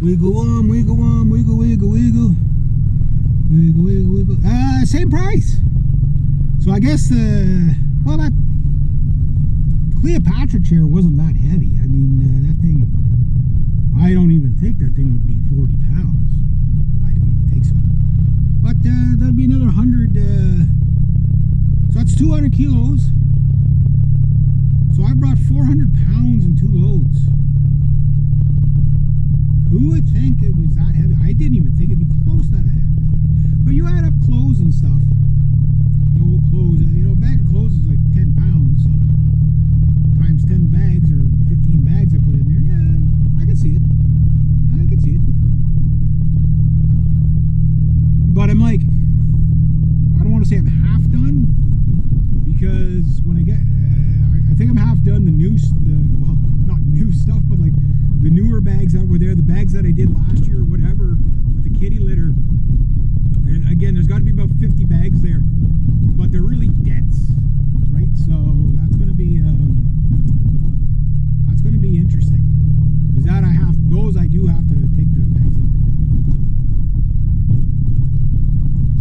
Wiggle on, wiggle on, wiggle, wiggle, wiggle. Wiggle, wiggle, wiggle. Same price. So I guess, well, that Cleopatra chair wasn't that heavy. I mean, that thing, I don't even think that thing would be 40 pounds. I don't even think so. But that'd be another 100, so that's 200 kilos. So I brought 400 pounds in 2 loads. Who would think it was that heavy? I didn't even think it'd be close that heavy. But you add up clothes and stuff. The old clothes, you know, a bag of clothes is like 10 pounds. So times 10 bags or 15 bags I put in there. Yeah, I can see it. I can see it. But I'm like, I don't want to say I'm half done, because when I get, I think I'm half done the new, well, not new stuff, but like the newer bags that were there, the bags that I did last year or whatever with the kitty litter. Again, there's got to be about 50 bags there, but they're really dense, right? So that's going to be interesting, because that those I do have to take the bags in.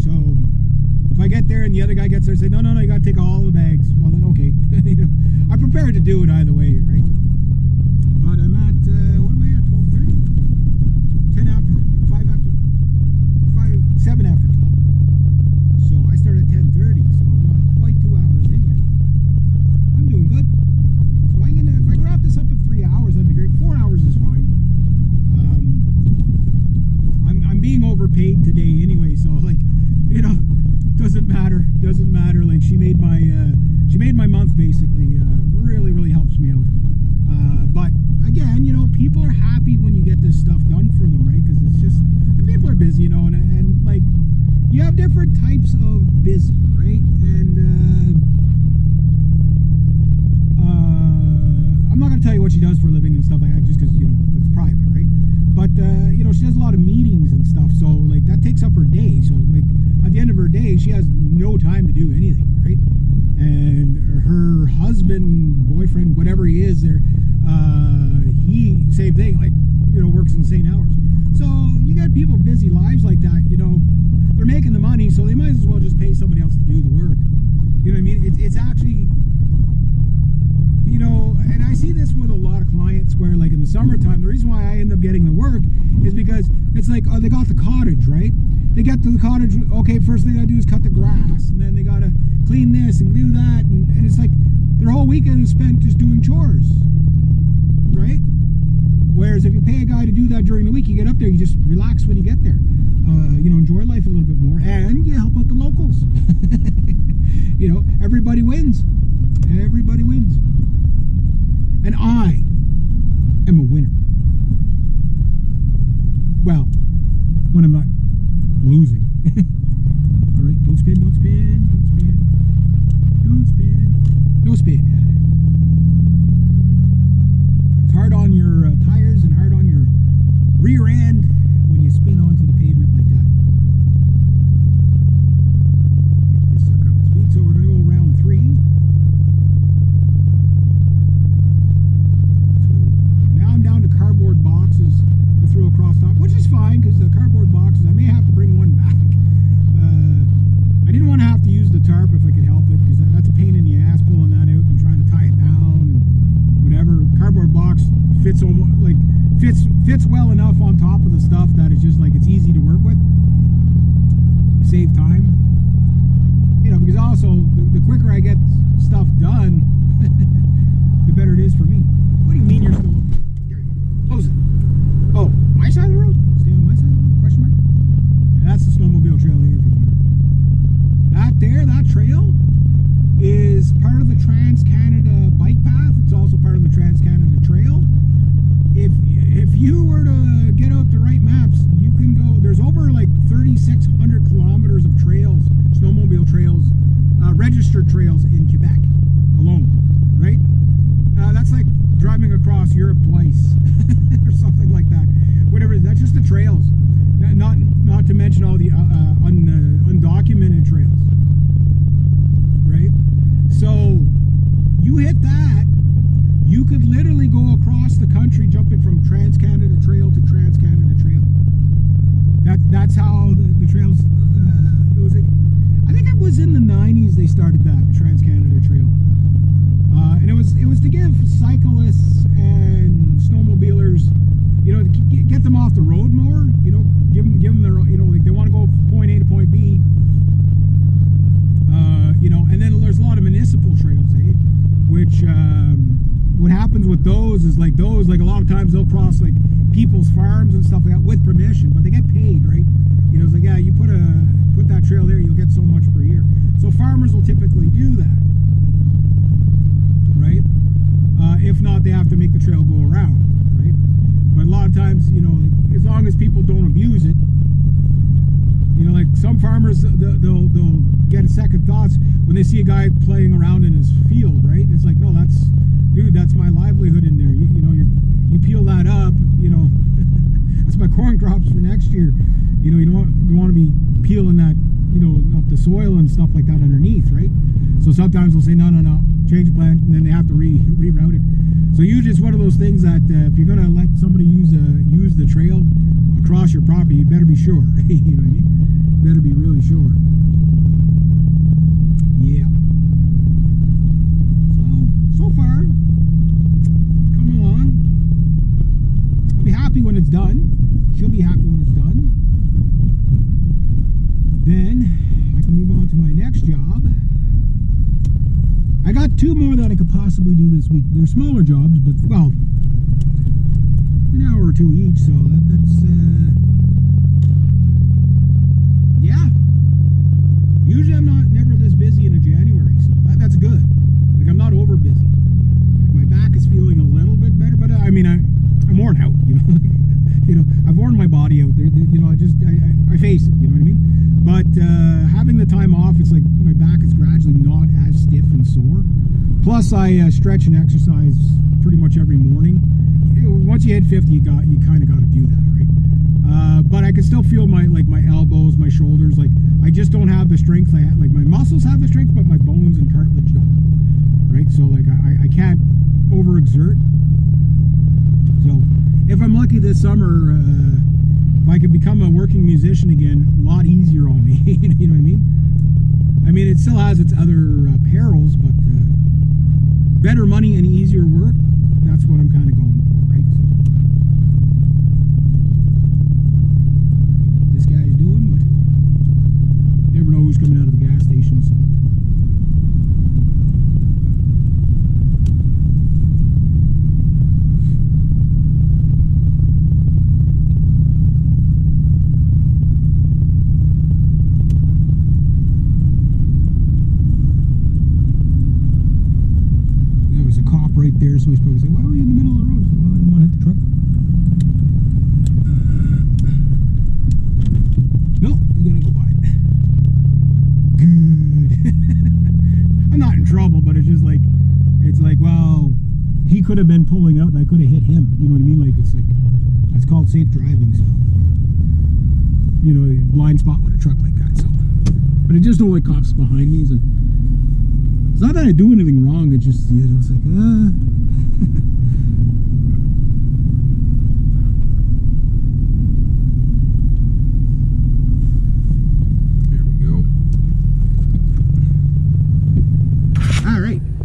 So if I get there and the other guy gets there and say, no, you got to take all the bags, well then okay. I'm prepared to do it either way, right? But I'm at, what am I at, 12:30? 10 after, 5 after, 7 after 12. So I start at 10:30, so I'm not quite 2 hours in yet. I'm doing good. So I'm gonna, if I could wrap this up in 3 hours, that'd be great. 4 hours is fine. I'm being overpaid today anyway, so like, you know, doesn't matter. Like she made my month basically. Really helps me out. But again, you know, people are happy when you get this stuff done for them, right? Because it's just, people are busy, you know, and like, you have different types of busy, right? And I'm not going to tell you what she does for a living and stuff like that, just because, you know, it's private, right? But, you know, she does a lot of meetings and stuff, so, like, that takes up her day. So, like, at the end of her day, she has no time to do anything, right? And her husband, boyfriend, whatever he is there, he, same thing, like, you know, works insane hours. So, you got people busy lives like that, you know, they're making the money, so they might as well just pay somebody else to do the work. You know what I mean? It's actually, you know, and I see this with a lot of clients where, like, in the summertime, the reason why I end up getting the work is because it's like, oh, they got the cottage, right? They get to the cottage, okay, first thing I do is cut the grass, and then they gotta clean this and do that, and it's like their whole weekend is spent just doing chores, right? Whereas if you pay a guy to do that during the week, you get up there, you just relax when you get there. You know, enjoy life a little bit more, and you help out the locals. You know, everybody wins. Everybody wins. And I am a winner. Well, when I'm not losing. All right, don't spin, don't spin, don't spin, don't spin, no spin. It's hard on your tires and hard on your rear end when you spin onto the pavement like that. Get this sucker up to speed, so we're going to go around 3. So now I'm down to cardboard boxes to throw across top, which is fine, because the cardboard boxes, I may have to bring one back. I didn't want to have to use the tarp if I could help it, because that's a pain in the ass pulling that out and trying to tie it down and whatever. Cardboard box fits almost like fits well enough on top of the stuff that it's just like it's easy to work with. Save time, you know, because also the quicker I get stuff done, the better it is for me. What do you mean you're still open? Here we go. Close it. Oh, my side of the road? Stay on my side of the road? Question mark? Yeah, that's the snowmobile trail there, if you wonder. That trail is part of the Trans-Canada bike path. It's also part of the Trans-Canada Trail. If you were to get out the right maps, you can go, there's over like 3,600 kilometers of trails, snowmobile trails, registered trails in Quebec alone, right? That's like driving across Europe twice or something like that. Whatever, that's just the trails. Not to mention all the undocumented trails, right? So you hit that, you could literally go across the country jumping from Trans-Canada Trail to Trans-Canada those is like those, like a lot of times they'll cross like people's farms and stuff like that with permission, but they get paid, right? You know, it's like, yeah, you put that trail there, you'll get so much per year. So farmers will typically do that, right? If not, they have to make the trail go around, right? But a lot of times, you know, as long as people don't abuse it, you know, like some farmers, they'll get second thoughts when they see a guy playing around in his field, right? It's like, no, dude, that's my livelihood in there. You know, you peel that up, you know, that's my corn crops for next year. You know, you don't want to be peeling that, you know, up the soil and stuff like that underneath, right? So sometimes they'll say, no, change plan, and then they have to reroute it. So usually it's one of those things that if you're gonna let somebody use the trail across your property, you better be sure. You know what I mean? You better be really sure. Yeah. So far, coming along. I'll be happy when it's done. She'll be happy when it's done. Then I can move on to my next job. I got 2 more that I could possibly do this week. They're smaller jobs, but, well, an hour or 2 each, so that's yeah. Usually I'm never this busy in a January, so that's good. Like, I'm not over busy. Like, my back is feeling a little bit better, but I mean, I'm worn out, you know. You know, I've worn my body out there. You know, I face it, you know what I mean? But having the time off, it's like my back is gradually not as stiff and sore. Plus, I stretch and exercise pretty much every morning. Once you hit 50, you kind of got to do that, right? But I can still feel my elbows, my shoulders. Like, I just don't have the strength. Like, my muscles have the strength, but my bones and cartilage don't, right? So like I can't overexert. So if I'm lucky this summer, if I could become a working musician again, a lot easier on me. You know what I mean? I mean, it still has its other perils, but better money and easier work, that's what I'm kind of going for, right? So, this guy's doing, but you never know who's coming out of the gas station, so. Right there, so he's probably saying, why were you in the middle of the road? So, well, I didn't want to hit the truck. No, you're gonna go by it. Good. I'm not in trouble, but it's just like, well, he could have been pulling out and I could have hit him. You know what I mean? Like, it's like, that's called safe driving, so, you know, blind spot with a truck like that, so. But I just don't like cops behind me. It's not that I do anything wrong, it's just, you know, it's like,